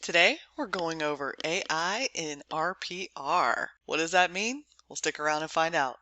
Today, we're going over AI in RPR. What does that mean? We'll stick around and find out.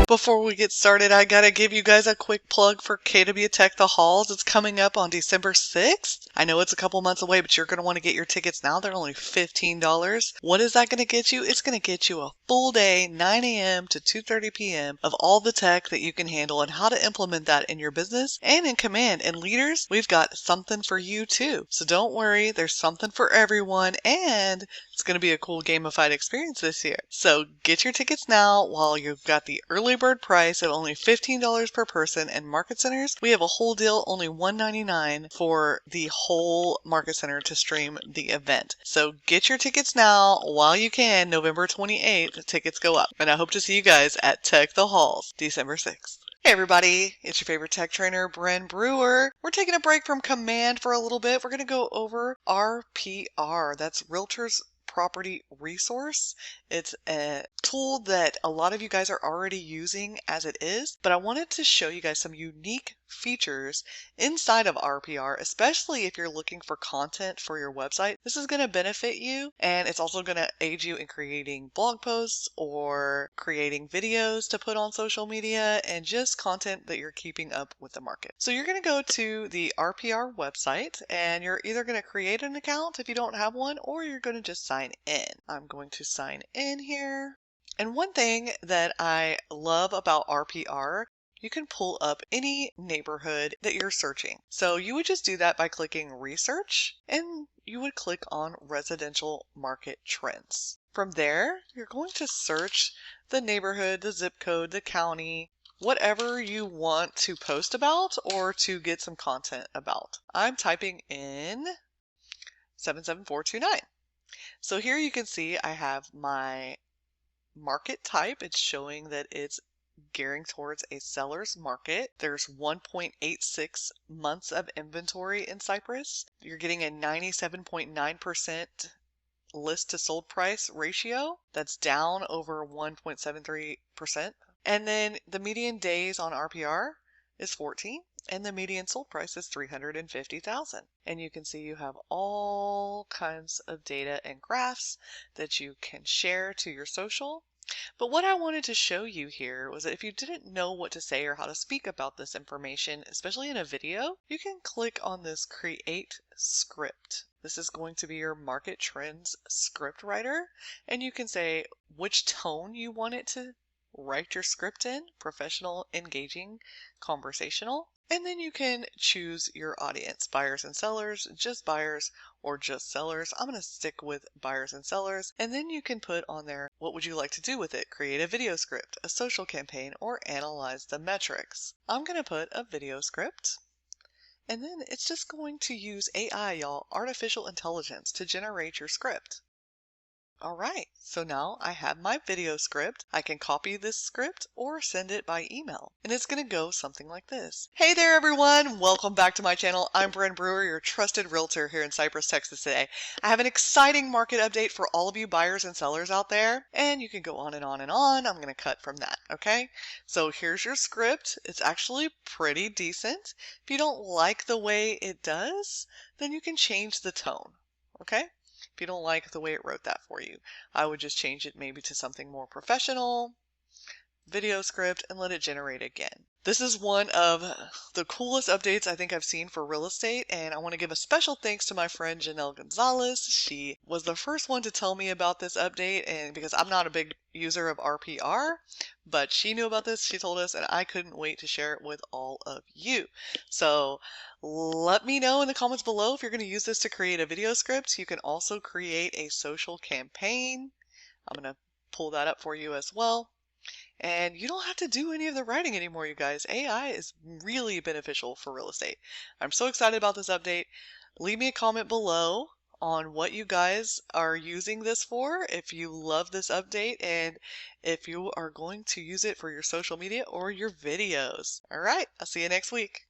Before we get started, I gotta give you guys a quick plug for Katy Tech the Halls. It's coming up on December 6th. I know it's a couple months away, but you're gonna want to get your tickets now. They're only $15. What is that gonna get you? It's gonna get you a full day, 9 a.m. to 2:30 p.m. of all the tech that you can handle and how to implement that in your business and in command. And leaders, we've got something for you too. So don't worry, there's something for everyone, and it's going to be a cool gamified experience this year. So get your tickets now while you've got the early bird price of only $15 per person. And Market Centers, we have a whole deal, only $199 for the whole Market Center to stream the event. So get your tickets now while you can. November 28th, tickets go up. And I hope to see you guys at Tech the Halls, December 6th. Hey everybody, it's your favorite tech trainer, Bren Brewer. We're taking a break from Command for a little bit. We're going to go over RPR. That's Realtors Property Resource. It's a tool that a lot of you guys are already using as it is, but I wanted to show you guys some unique features inside of RPR, especially if you're looking for content for your website. This is going to benefit you, and it's also going to aid you in creating blog posts or creating videos to put on social media and just content that you're keeping up with the market. So you're going to go to the RPR website, and you're either going to create an account if you don't have one, or you're going to just sign in. I'm going to sign in here. And one thing that I love about RPR, you can pull up any neighborhood that you're searching. So you would just do that by clicking research, and you would click on residential market trends. From there, you're going to search the neighborhood, the zip code, the county, whatever you want to post about or to get some content about. I'm typing in 77429. So here you can see I have my market type. It's showing that it's gearing towards a seller's market. There's 1.86 months of inventory in Cypress. You're getting a 97.9% list to sold price ratio. That's down over 1.73%. And then the median days on RPR is 14. And the median sold price is $350,000. And you can see you have all kinds of data and graphs that you can share to your social. But what I wanted to show you here was that if you didn't know what to say or how to speak about this information, especially in a video, you can click on this Create Script. This is going to be your Market Trends script writer, and you can say which tone you want it to write your script in: professional, engaging, conversational. And then you can choose your audience, buyers and sellers, just buyers, or just sellers. I'm going to stick with buyers and sellers. And then you can put on there, what would you like to do with it? Create a video script, a social campaign, or analyze the metrics. I'm going to put a video script. And then it's just going to use AI, y'all, artificial intelligence, to generate your script. All right, so now I have my video script. I can copy this script or send it by email. And it's going to go something like this. Hey there, everyone. Welcome back to my channel. I'm Bren Brewer, your trusted realtor here in Cypress, Texas today. I have an exciting market update for all of you buyers and sellers out there. And you can go on and on and on. I'm going to cut from that, okay? So here's your script. It's actually pretty decent. If you don't like the way it does, then you can change the tone, okay? If you don't like the way it wrote that for you, I would just change it maybe to something more professional, video script, and let it generate again. This is one of the coolest updates I think I've seen for real estate, and I want to give a special thanks to my friend Janelle Gonzalez. She was the first one to tell me about this update, and because I'm not a big user of RPR, but she knew about this, she told us, and I couldn't wait to share it with all of you. So let me know in the comments below if you're going to use this to create a video script. You can also create a social campaign. I'm going to pull that up for you as well. And you don't have to do any of the writing anymore, you guys. AI is really beneficial for real estate. I'm so excited about this update. Leave me a comment below on what you guys are using this for, if you love this update, and if you are going to use it for your social media or your videos. All right, I'll see you next week.